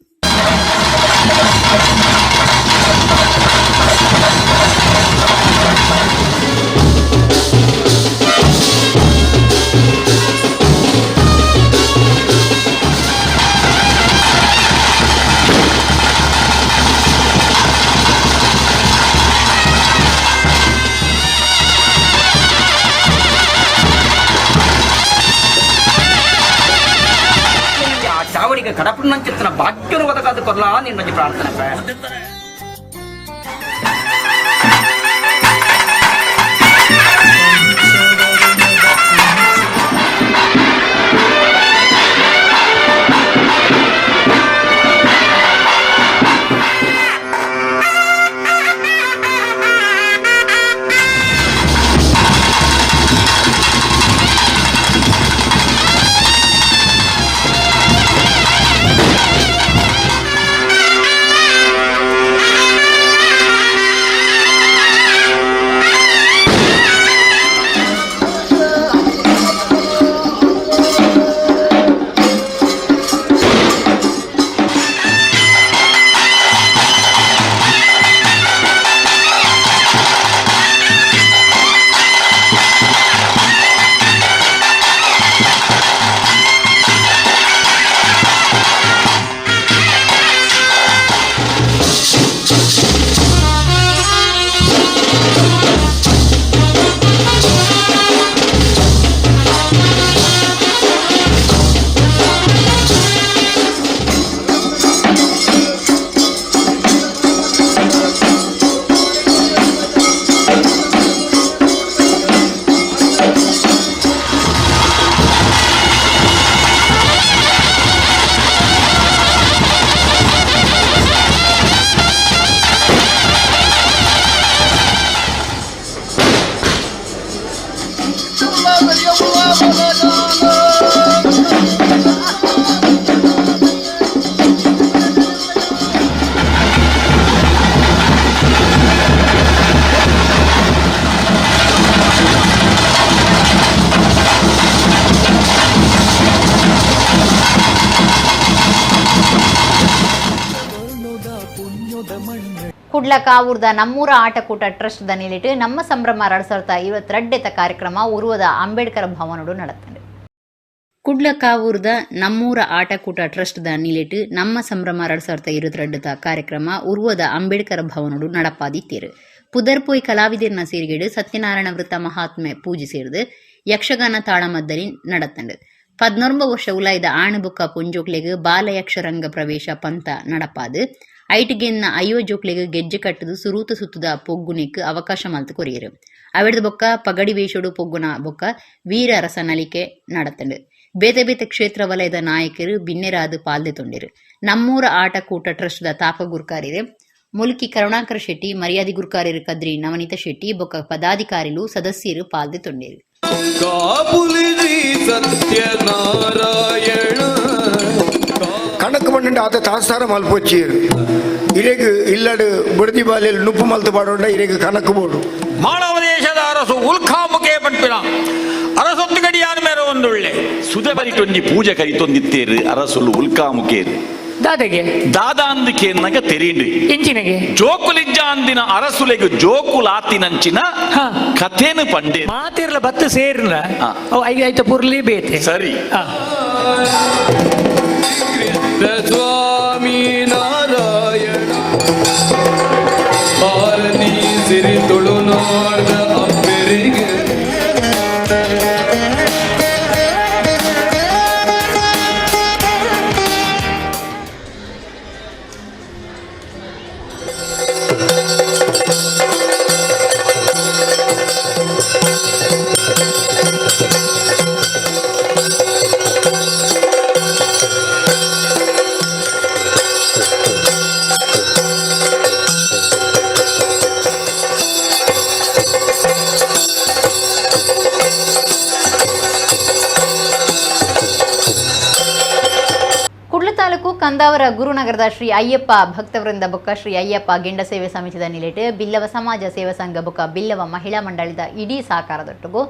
చావడికి కడపడినంచెత్తిన భాగ్యం వదకాదు కొరలా నిన్న ప్రార్థన ಕುಡ್ಲಕಾವೂರ್ದ ನಮ್ಮೂರ ಆಟಕೂಟ ಟ್ರಸ್ಟ್ ದ ನಿಲಿಟ್ಟು ನಮ್ಮ ಸಂಭ್ರಮ 2022 ಕಾರ್ಯಕ್ರಮ ಉರುವದ ಅಂಬೇಡ್ಕರ್ ಭವನಡು ನಡೆತಂಡು. ಕುಡ್ಲಕಾವೂರ್ದ ನಮ್ಮೂರ ಆಟಕೂಟ ಟ್ರಸ್ಟ್ ದ ನಿಲಿಟ್ಟು ನಮ್ಮ ಸಂಭ್ರಮ 2022 ಕಾರ್ಯಕ್ರಮ ಉರುವದ ಅಂಬೇಡ್ಕರ್ ಭವನಡು ನಡಪಾದಿತ್ತೇರು. ಪುದರ್ಪೋಯ್ ಕಲಾವಿದರ್ನ ಸೇರಿಗೆಡು ಸತ್ಯನಾರಾಯಣ ವೃತ್ತ ಮಹಾತ್ಮೆ ಪೂಜೆ ಸೇರಿದು ಯಕ್ಷಗಾನ ತಾಳಮದ್ದಲಿ நடத்தண்டு. 19 ವರ್ಷ ಉಲಾಯ್ದ ಆಣಬುಕ್ಕ ಪುಂಜೋಕ್ಲೆಗ್ ಬಾಲಯಕ್ಷರಂಗ ಪ್ರವೇಶ ಪಂತ ನಡಪಾದು ಐಟಿಗೆನ್ನ ಅಯ್ಯೋ ಜೋಕ್ಲೆಗ್ ಗೆಜ್ಜೆ ಕಟ್ಟದು ಸುರೂತ ಸುತ್ತದ ಪೊಗ್ಗುನೆಕ್ ಅವಕಾಶ ಮಲ್ತು ಕೊರಿಯರು. ಅವಿಡದ ಬೊಕ್ಕ ಪಗಡಿ ವೇಷೋಡು ಪೊಗ್ಗುನ ಬೊಕ್ಕ ವೀರ ರಸ ನಲಿಕೆ நடத்தண்டு. ಬೇತೆ ಬೇತೆ ಕ್ಷೇತ್ರ ವಲಯದ ನಾಯಕರು ಬಿನ್ನೆರಾದು ಪಾಲ್ದೆ ತೊಂಡಿರು. ನಮ್ಮೂರ ಆಟಕೂಟ ಟ್ರಸ್ಟ್ ದ ತಾಪ ಗುರ್ಕಾರಿರು ಮುಲ್ಕಿ ಕರುಣಾಕರ್ ಶೆಟ್ಟಿ, ಮರ್ಯಾದಿ ಗುರ್ಕಾರಿರು ಕದ್ರಿ ನವನೀತ ಶೆಟ್ಟಿ ಬೊಕ್ಕ ಪದಾಧಿಕಾರಿಲು ಸದಸ್ಯರು ಪಾಲ್ದೆ ತೊಂಡಿರು. ಕಣಕ್ ಬಂಡ ಆತ ತಾಸ್ತಾರ ಮಲ್ಪೊಚ್ಚೀರು ಇರೆಗ್ ಇಲ್ಲಡು ಬುಡದಿ ಬಾಲೆಲ್ ನುಪ್ಪು ಮಲ್ತು ಪಾಡೋಂಡ ಇರೆಗ್ ಕಣಕ್ ಬೋಡು ಮಾನವ ದೇಶದ ಅರಸು ಉಲ್ಖಾಮುಖೇ ಪಂಪಿನ ಅರಸೊತ್ತು ಗಡಿಯಾನ ಮೇರೆ ಒಂದುಳ್ಳೆ ಸುದೆ ಬರಿಟೊಂಜಿ ಪೂಜೆ ಕರಿತೊಂದಿತ್ತೇರು ಅರಸುಲು ಉಲ್ಖಾಮುಖೇರು ದಾದೆಗೆ ದಾದಾಂದಿಕೆ ನಗ ತೆರೀಂಡು ಇಂಚಿನಗೆ ಜೋಕುಲಿಜ್ಜ ಅಂದಿನ ಅರಸುಲೆಗ್ ಜೋಕುಲಾತಿನಂಚಿನ ಕಥೆನು ಪಂಡೆ ಮಾತಿರ್ಲ ಬತ್ತು ಸೇರ್ಲ ಐದು ಐತ ಪುರ್ಲಿ ಬೇತೆ ಸರಿ ಸ್ವಾಮಿ ನಾರಾಯಣ ಭಾರತೀ ಸಿರಿ ತುಳು ನೋಡ್ದ ಅಪ್ಪರಿಗೆ ಕಂದಾವರ ಗುರುನಗರದ ಶ್ರೀ ಅಯ್ಯಪ್ಪ ಭಕ್ತವೃಂದ ಬೊಕ್ಕ ಶ್ರೀ ಅಯ್ಯಪ್ಪ ಗೆಂಡ ಸೇವೆ ಸಮಿತಿದ ನಿಲೆಟ್ ಬಿಲ್ಲವ ಸಮಾಜ ಸೇವಾ ಸಂಘ ಬೊಕ್ಕ ಬಿಲ್ಲವ ಮಹಿಳಾ ಮಂಡಳಿದ ಇಡೀ ಸಹಕಾರದೊಟ್ಟಿಗೂ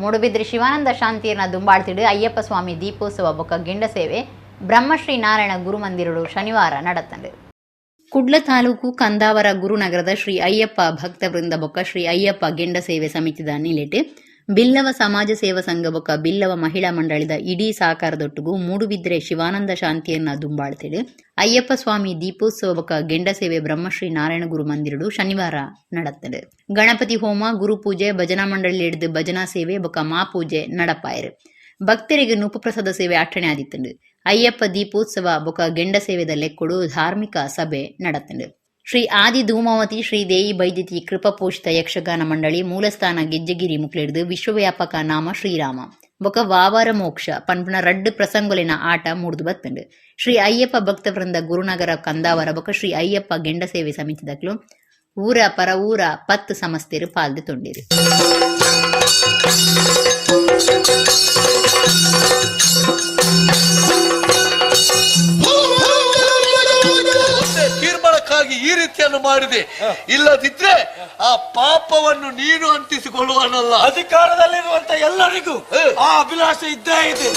ಮೂಡುಬಿದ್ರೆ ಶಿವಾನಂದ ಶಾಂತಿಯರ್ನ ದುಂಬಾಳ್ತಿಡು ಅಯ್ಯಪ್ಪ ಸ್ವಾಮಿ ದೀಪೋತ್ಸವ ಬೊಕ್ಕ ಗೆಂಡ ಸೇವೆ ಬ್ರಹ್ಮಶ್ರೀ ನಾರಾಯಣ ಗುರುಮಂದಿರಡು ಶನಿವಾರ ನಡೆತಂಡು. ಕುಡ್ಲ ತಾಲೂಕು ಕಂದಾವರ ಗುರುನಗರದ ಶ್ರೀ ಅಯ್ಯಪ್ಪ ಭಕ್ತವೃಂದ ಬೊಕ್ಕ ಶ್ರೀ ಅಯ್ಯಪ್ಪ ಗೆಂಡ ಸೇವೆ ಸಮಿತಿದ ನಿಲೆಟ್ ಬಿಲ್ಲವ ಸಮಾಜ ಸೇವಾ ಸಂಘ ಬೊಕ್ಕ ಬಿಲ್ಲವ ಮಹಿಳಾ ಮಂಡಳಿದ ಇಡೀ ಸಹಕಾರದೊಟ್ಟಿಗೂ ಮೂಡುಬಿದ್ರೆ ಶಿವಾನಂದ ಶಾಂತಿಯನ್ನ ದುಂಬಾಳ್ತಿಡು ಅಯ್ಯಪ್ಪ ಸ್ವಾಮಿ ದೀಪೋತ್ಸವ ಬೊಕ್ಕ ಗೆಂಡ ಸೇವೆ ಬ್ರಹ್ಮಶ್ರೀ ನಾರಾಯಣ ಗುರು ಮಂದಿರಡು ಶನಿವಾರ ನಡೆತಡು. ಗಣಪತಿ ಹೋಮ, ಗುರುಪೂಜೆ, ಭಜನಾ ಮಂಡಳಿ ಹಿಡಿದು ಭಜನಾ ಸೇವೆ ಬೊಕ್ಕ ಮಾಪೂಜೆ ನಡಪಾಯರು. ಭಕ್ತರಿಗೆ ನುಪ್ಪುಪ್ರಸಾದ ಸೇವೆ ಅಟ್ಟಣೆ ಆದಿತ್ತಂಡು. ಅಯ್ಯಪ್ಪ ದೀಪೋತ್ಸವ ಬೊಕ್ಕ ಗೆಂಡ ಸೇವೆದ ಲೆಕ್ಕೊಡು ಧಾರ್ಮಿಕ ಸಭೆ ನಡೆತಂಡು. ಶ್ರೀ ಆದಿ ಧೂಮಾವತಿ ಶ್ರೀ ದೇಯಿ ಬೈದ್ಯತಿ ಕೃಪಪೋಷಿತ ಯಕ್ಷಗಾನ ಮಂಡಳಿ ಮೂಲಸ್ಥಾನ ಗೆಜ್ಜಗಿರಿ ಮುಕ್ಲೆಡ್ದು ವಿಶ್ವವ್ಯಾಪಕ ನಾಮ ಶ್ರೀರಾಮ ಬೊಕ ವಾವಾರ ಮೋಕ್ಷ ಪನ್ಪನ ರಡ್ಡು ಪ್ರಸಂಗೊಲಿನ ಆಟ ಮುಡ್ದು ಬತ್ತಂಡು. ಶ್ರೀ ಅಯ್ಯಪ್ಪ ಭಕ್ತವೃಂದ ಗುರುನಗರ ಕಂದಾವರ ಬೊಕ ಶ್ರೀ ಅಯ್ಯಪ್ಪ ಗೆಂಡ ಸೇವೆ ಸಮಿತಿದಕ್ಲು ಊರ ಪರ ಊರ 10 ಸಮಸ್ತೆರು ಪಾಲ್ದೆ ತೊಂಡಿರು. ತೀರ್ಮಾನಕ್ಕಾಗಿ ಈ ರೀತಿಯನ್ನು ಮಾಡಿದೆ, ಇಲ್ಲದಿದ್ರೆ ಆ ಪಾಪವನ್ನು ನೀನು ಅಂಟಿಸಿಕೊಳ್ಳುವನಲ್ಲ. ಅಧಿಕಾರದಲ್ಲಿರುವಂತ ಎಲ್ಲರಿಗೂ ಆ ಅಭಿಲಾಷೆ ಇದ್ದೇ ಇದೆ.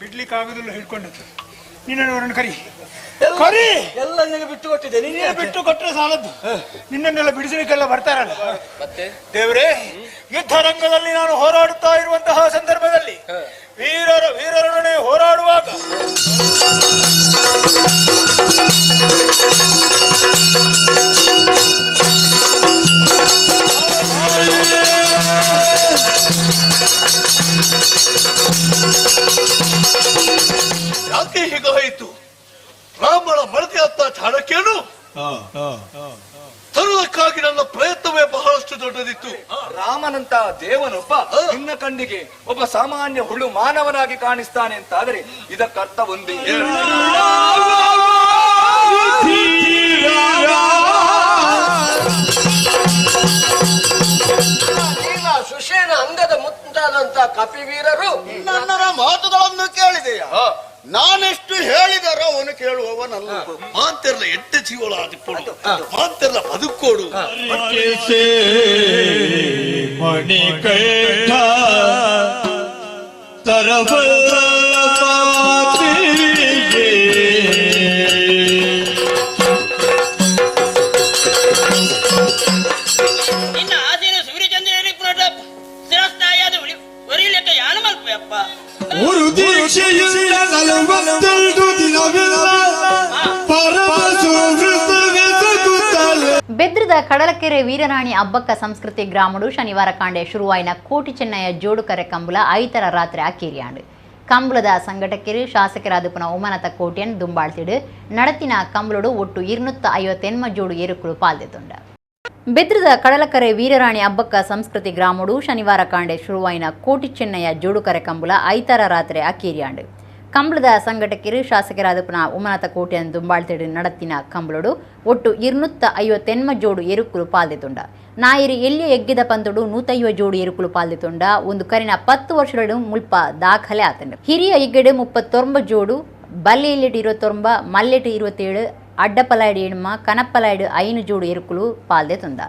ಬಿಡ್ಲಿಕ್ಕಾಗುದಿಲ್ಲ ಹಿಡ್ಕೊಂಡಿತ್ತು. ನಿನ್ನನ್ನು ಕರಿ ಕರಿ ಎಲ್ಲ ನಿನಗೆ ಬಿಟ್ಟು ಕೊಟ್ಟಿದೆ. ನೀನೇ ಬಿಟ್ಟು ಕೊಟ್ಟರೆ ಸಾಲದ್ದು. ನಿನ್ನನ್ನೆಲ್ಲ ಬಿಡಿಸಲಿಕ್ಕೆಲ್ಲ ಬರ್ತಾರಲ್ಲ. ಮತ್ತೆ ದೇವರೇ, ಯುದ್ಧ ರಂಗದಲ್ಲಿ ನಾನು ಹೋರಾಡುತ್ತಾ ಇರುವಂತಹ ಸಂದರ್ಭದಲ್ಲಿ ವೀರರೊಡನೆ ಹೋರಾಡುವಾಗ ಯಾಕೆ ಹೀಗಾಯಿತು? ಬ್ರಾಹ್ಮಣ ಮಡದಿ ಅತ್ತ ಚಾಣಕ್ಯನು ತರುವುದಕ್ಕಾಗಿ ನನ್ನ ಪ್ರಯತ್ನವೇ ಬಹಳಷ್ಟು ದೊಡ್ಡದಿತ್ತು. ರಾಮನಂತ ದೇವನೊಬ್ಬ ನಿನ್ನ ಕಣ್ಣಿಗೆ ಒಬ್ಬ ಸಾಮಾನ್ಯ ಹುಳು ಮಾನವನಾಗಿ ಕಾಣಿಸ್ತಾನೆ ಅಂತಾದರೆ ಇದಕ್ಕರ್ಥ ಒಂದೇ. ಸುಷೇನ ಅಂಗದ ಮುಂತಾದಂತ ಕಪಿವೀರರು ನನ್ನ ಮಾತುಗಳನ್ನು ಕೇಳಿದೆಯಾ? ನಾನೆಷ್ಟು ಹೇಳಿದಾರೋ ಅವನು ಕೇಳುವವನಲ್ಲ. ಮಾಂತೆರ್ಲ ಎಟ್ಟು ಜೀವಳ ಆದಿಪ್ಪಡು, ಮಾಂತೆರ್ಲ ಬದುಕೋಡು. ಮಣಿ ಕೈಠ ತರವ ಬೆದ್ರದ ಕಡಲಕೆರೆ ವೀರರಾಣಿ ಅಬ್ಬಕ್ಕ ಸಂಸ್ಕೃತಿ ಗ್ರಾಮಡು ಶನಿವಾರ ಕಾಂಡೆ ಶುರುವಾಯಿನ ಕೋಟಿ ಚೆನ್ನಯ್ಯ ಜೋಡು ಕರೆ ಕಂಬುಲ ಐತರ ರಾತ್ರಿ ಅಕ್ಕೇರಿಯಾಂಡು ಕಂಬುಲದ ಸಂಘಟಕರು ಶಾಸಕರಾದ ಉಮನತ ಕೋಟಿಯನ್ ದುಂಬಾಳ್ತಿಡು ನಡತಿನ ಕಂಬುಲಡು ಒಟ್ಟು 250 ಜೋಡು ಏರುಕುಳು ಪಾಲ್ದೆತುಂಡ ಬೆದ್ರದ ಕಡಲಕರೆ ವೀರರಾಣಿ ಅಬ್ಬಕ್ಕ ಸಂಸ್ಕೃತಿ ಗ್ರಾಮಡು ಶನಿವಾರ ಕಾಂಡೆ ಶುರುವಾಯಿನ ಕೋಟಿ ಚೆನ್ನಯ್ಯ ಜೋಡು ಕರೆ ಕಂಬುಲ ಐತರ ರಾತ್ರಿ ಅಕ್ಕೇರಿಯಾಂಡು ಕಂಬಳದ ಸಂಘಟಕರು ಶಾಸಕರಾದ ಉಮನತ ಕೋಟೆಯನ್ನು ದುಂಬಾಳ್ತಿಡು ನಡತಿನ ಕಂಬಳಡು ಒಟ್ಟು 250 ಜೋಡು ಎರುಕುಲು ಪಾಲ್ದೆತುಂಡ ನಾಯಿರಿ ಎಲ್ಲಿ ಎಗ್ಗಿದ ಪಂತುಡು 150 ಜೋಡು ಎರುಕುಲು ಪಾಲ್ದೆತುಂಡ ಒಂದು ಕರಿನ 10 ವರ್ಷಗಳು ಮುಲ್ಪ ದಾಖಲೆ ಆತಂಡ ಹಿರಿಯ ಎಗ್ಗೆಡು 39 ಜೋಡು ಬಲ್ಲೆಯಲ್ಲಿಟ್ಟು 29 ಮಲ್ಲೆಟ್ಟು 27 ಅಡ್ಡಪಲಾಯ್ಡು ಎಣ್ಮ ಕನಪ್ಪಲಾಯ್ಡು 5 ಜೋಡು ಎರುಕುಲು ಪಾಲ್ದೆತುಂಡ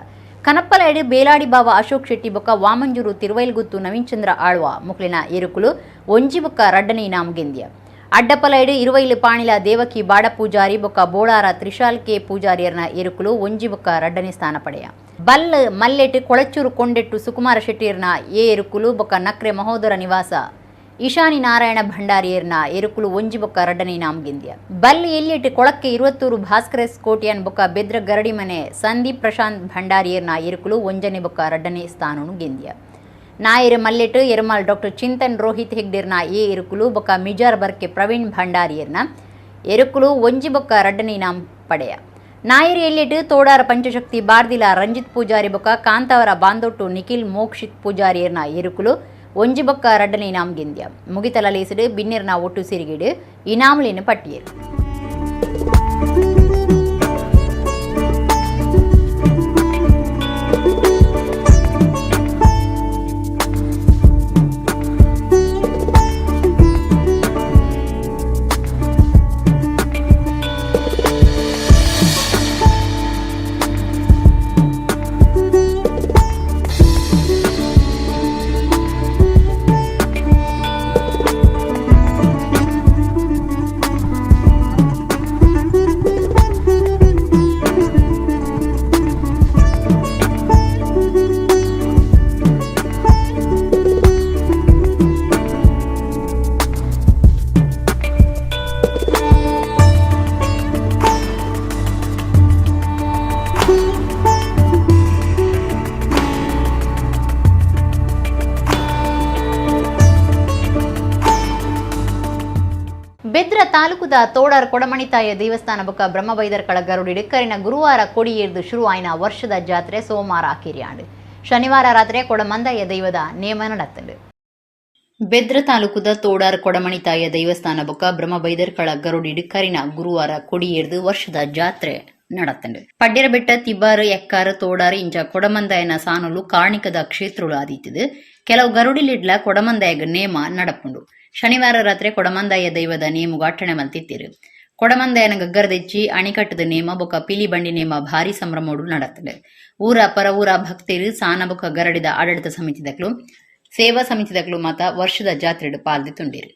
ಕನಪ್ಪಲಾಯ್ಡು ಬೇಲಾಡಿ ಬಾವ ಅಶೋಕ್ ಶೆಟ್ಟಿ ಬೊಕ್ಕ ವಾಮಂಜೂರು ತಿರುವೈಲ್ಗುತ್ತು ನವೀನ್ಚಂದ್ರ ಆಳ್ವ ಮುಕ್ಲಿನ ಎರುಕುಲು ಒಂಜಿ ಬೊಕ್ಕ ರಡ್ಡನೆ ಇನಾಮ್ ಗೆಂದಿಯ ಅಡ್ಡಪಲಾಯ್ಡು 20 ಪಾಣಿಲ ದೇವಕಿ ಬಾಡ ಪೂಜಾರಿ ಬೊಕ್ಕ ಬೋಳಾರ ತ್ರಿಶಾಲ್ ಕೆ ಪೂಜಾರಿಯರ್ನ ಎರುಕುಲು ಒಂಜಿ ಬೊಕ್ಕ ರಡ್ಡನೆ ಸ್ಥಾನ ಪಡೆಯ ಬಲ್ ಮಲ್ಲೆಟ್ಟು ಕೊಳಚೂರು ಕೊಂಡೆಟ್ಟು ಸುಕುಮಾರ ಶೆಟ್ಟಿಯರ್ನ ಎರುಕುಲು ಬೊಕ್ಕ ನಕ್ರೆ ಮಹೋದರ ನಿವಾಸ ಈಶಾನಿ ನಾರಾಯಣ ಭಂಡಾರಿಯರ್ನ ಎರುಕುಲು ಒಂಜಿ ಬೊಕ್ಕ ರಡ್ಡನೆ ಇನಾಮ್ ಗೆಂದಿಯ ಬಲ್ ಎಲ್ಲಿಟ್ಟು ಕೊಳಕ್ಕೆ 20 ಭಾಸ್ಕರಸ್ ಕೋಟಿಯನ್ ಬೊಕ್ಕ ಬೆದ್ರ ಗರಡಿ ಮನೆ ಸಂದೀಪ್ ಪ್ರಶಾಂತ್ ಭಂಡಾರಿಯರ್ನ ಎರುಕುಲು ಒಂಜನೆ ಬೊಕ್ಕ ರಡ್ಡನೆ ಸ್ಥಾನನು ಗೆಂದಿಯ ನಾಯರ್ ಮಲ್ಲೆಟ್ಟು ಎರ್ಮಾಲ್ ಡಾಕ್ಟರ್ ಚಿಂತನ್ ರೋಹಿತ್ ಹೆಗ್ಡೆರ್ನ ಎರುಕುಲು ಬೊಕ್ಕ ಮಿಜಾರ್ ಬರ್ಕೆ ಪ್ರವೀಣ್ ಭಂಡಾರಿಯರ್ನ ಎರುಕುಲು ಒಂಜಿ ಬೊಕ್ಕ ರಡ್ಡನೆ ಇನಾಮ್ ಪಡೆಯ ನಾಯರ್ ಎಲ್ಲಿಟ್ಟು ತೋಡಾರ ಪಂಚಶಕ್ತಿ ಬಾರ್ದಿಲ ರಂಜಿತ್ ಪೂಜಾರಿ ಬೊಕ್ಕ ಕಾಂತಾವರ ಬಾಂದೊಟ್ಟು ನಿಖಿಲ್ ಮೋಕ್ಷಿತ್ ಪೂಜಾರಿಯರ್ನ ಎರುಕುಲು ಒಂಜಿ ಬೊಕ್ಕ ರಡ್ಡನೆ ಇನಾಮ್ ಗೆಂದಿಯ ಮುಗಿತಲ ಲೇಸಿಡು ಬಿನ್ನೆರ್ನ ಒಟ್ಟು ಸಿರಿಗಿಡು ಇನಾಮ್ಲಿನ ಪಟ್ಟಿಯರು ಬೆದ್ರ ತಾಲೂಕುದ ತೋಡಾರ್ ಕೊಡಮಣಿತಾಯ ದೇವಸ್ಥಾನ ಬೊಕ್ಕ ಬ್ರಹ್ಮಬೈದರ್ಕಳ ಗರುಡಿಡು ಕರಿನ ಗುರುವಾರ ಕೊಡಿಯೇರ್ದು ಶುರುವಾಯಿನ ವರ್ಷದ ಜಾತ್ರೆ ಸೋಮವಾರ ಆಕಿರಿಯಾಂಡು ಶನಿವಾರ ರಾತ್ರಿ ಕೊಡಮಂದಾಯ ದೈವದ ನೇಮ ನಡತ್ತಂಡು ಬೆದ್ರ ತಾಲೂಕುದ ತೋಡಾರ್ ಕೊಡಮಣಿತಾಯ ದೇವಸ್ಥಾನ ಬೊಕ್ಕ ಬ್ರಹ್ಮಬೈದರ್ಕಳ ಗರುಡಿಡು ಕರಿನ ಗುರುವಾರ ಕೊಡಿಯೇರ್ದು ವರ್ಷದ ಜಾತ್ರೆ ನಡತ್ತಂಡು ಪಡ್ಯರ ಬೆಟ್ಟ ತಿಬ್ಬಾರು ಎಕ್ಕಾರು ತೋಡಾರು ಇಂಚ ಕೊಡಮಂದಾಯನ ಸಾನುಲು ಕಾರ್ಣಿಕದ ಕ್ಷೇತ್ರಗಳು ಆದೀತಿದು ಕೆಲವು ಗರುಡಿಲಿಡ್ಲ ಕೊಡಮಂದಾಯಗ ನೇಮ ನಡಪುಂಡು ಶನಿವಾರ ರಾತ್ರಿ ಕೊಡಮಂದಾಯ ದೈವದ ನೇಮು ಘಾಟಣೆ ಮಲ್ತಿತ್ತಿರು ಕೊಡಮಂದಾಯನ ಗಗ್ಗರದೆಚ್ಚಿ ಅಣಿಕಟ್ಟದ ನೇಮ ಬೊಕ್ಕ ಪಿಲಿ ಬಂಡಿ ನೇಮ ಭಾರಿ ಸಂಭ್ರಮೋಡು ನಡತ್ತಂಡು ಊರ ಪರ ಊರ ಭಕ್ತರು ಸಾನ ಬೊಕ್ಕ ಗರಡಿದ ಆಡಳಿತ ಸಮಿತಿದಕ್ಲು ಸೇವಾ ಸಮಿತಿದಕ್ಲು ಮಾತ ವರ್ಷದ ಜಾತ್ರೆಡು ಪಾಲ್ದಿತುಂಡಿರು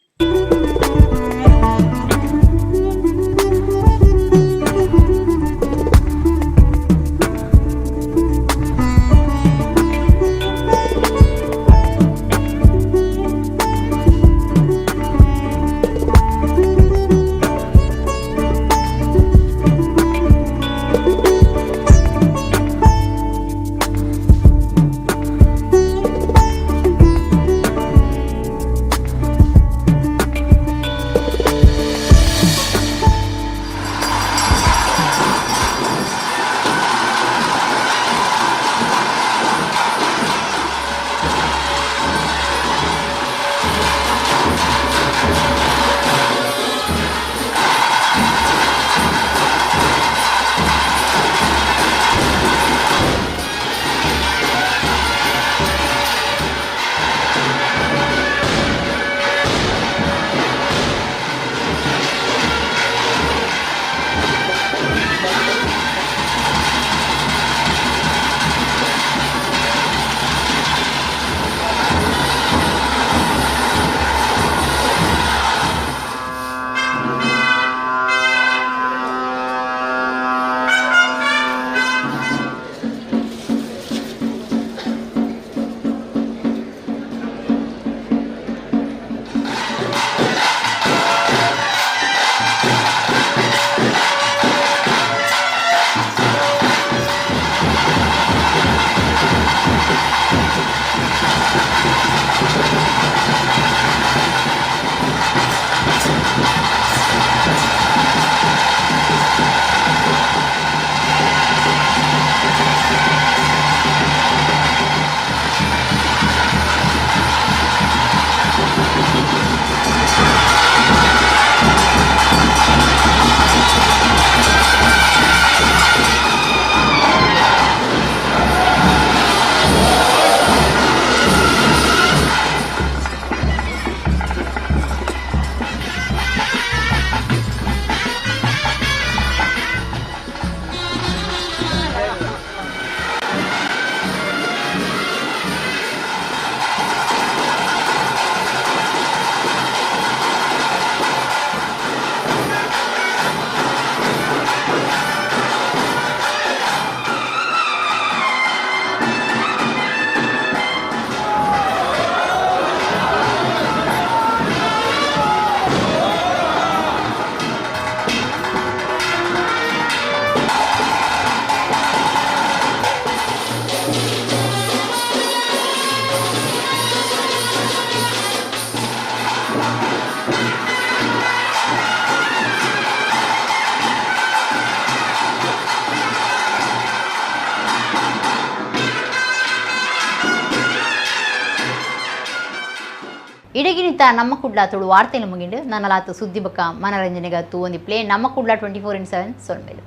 ಇಡಗಿನಿತ ನಮ್ಮ ಕುಡ್ಲ ತುಳು ವಾರ್ತೆಲು ಮುಗಿಂಡು ನನ್ನಲಾತು ಸುದ್ದಿ ಬಕ್ಕ ಮನರಂಜನೆಗ ತೂವೊಂದಿ ಪ್ಲೇ ನಮ್ಮ ಕುಡ್ಲ 24/7 ಸೊನ್ಮೇಲು.